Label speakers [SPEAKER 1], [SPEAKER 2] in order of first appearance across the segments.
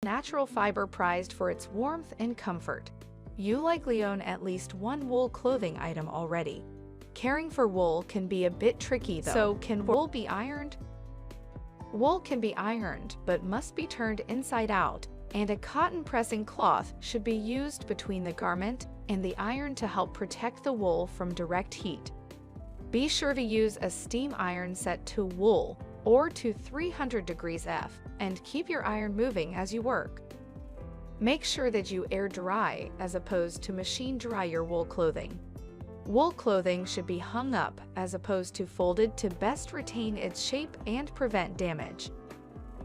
[SPEAKER 1] Natural fiber prized for its warmth and comfort. You likely own at least one wool clothing item already. Caring for wool can be a bit tricky though. So can wool be ironed? Wool can be ironed, but must be turned inside out, and a cotton pressing cloth should be used between the garment and the iron to help protect the wool from direct heat. Be sure to use a steam iron set to wool or to 300 degrees F, and keep your iron moving as you work. Make sure that you air dry as opposed to machine dry your wool clothing. Wool clothing should be hung up as opposed to folded to best retain its shape and prevent damage.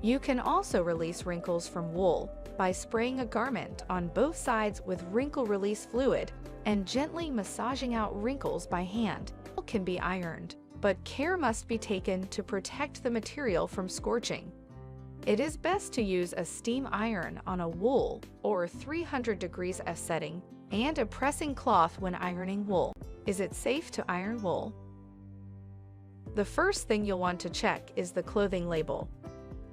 [SPEAKER 1] You can also release wrinkles from wool by spraying a garment on both sides with wrinkle release fluid and gently massaging out wrinkles by hand. Wool can be ironed, but care must be taken to protect the material from scorching. It is best to use a steam iron on a wool or 300 degrees F setting and a pressing cloth when ironing wool. Is it safe to iron wool? The first thing you'll want to check is the clothing label.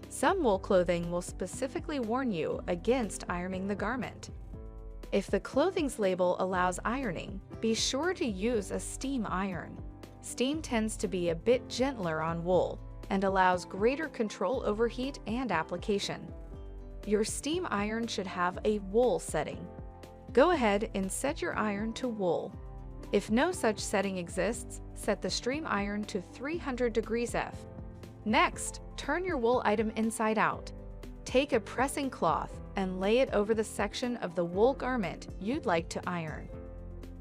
[SPEAKER 1] Some wool clothing will specifically warn you against ironing the garment. If the clothing's label allows ironing, be sure to use a steam iron. Steam tends to be a bit gentler on wool and allows greater control over heat and application. Your steam iron should have a wool setting. Go ahead and set your iron to wool. If no such setting exists, set the steam iron to 300 degrees F. Next, turn your wool item inside out. Take a pressing cloth and lay it over the section of the wool garment you'd like to iron.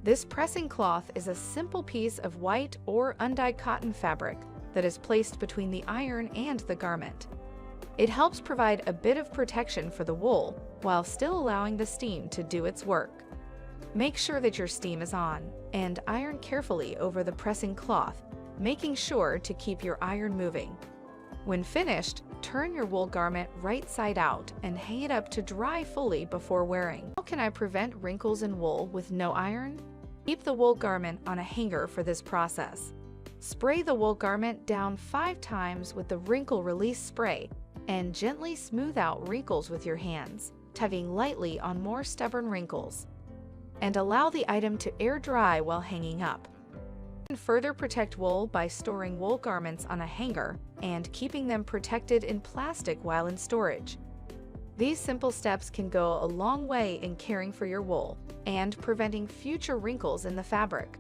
[SPEAKER 1] This pressing cloth is a simple piece of white or undyed cotton fabric that is placed between the iron and the garment. It helps provide a bit of protection for the wool while still allowing the steam to do its work. Make sure that your steam is on and iron carefully over the pressing cloth, making sure to keep your iron moving. When finished, turn your wool garment right side out and hang it up to dry fully before wearing. How can I prevent wrinkles in wool with no iron? Keep the wool garment on a hanger for this process. Spray the wool garment down 5 times with the wrinkle release spray and gently smooth out wrinkles with your hands, tugging lightly on more stubborn wrinkles. And allow the item to air dry while hanging up. You can further protect wool by storing wool garments on a hanger and keeping them protected in plastic while in storage. These simple steps can go a long way in caring for your wool and preventing future wrinkles in the fabric.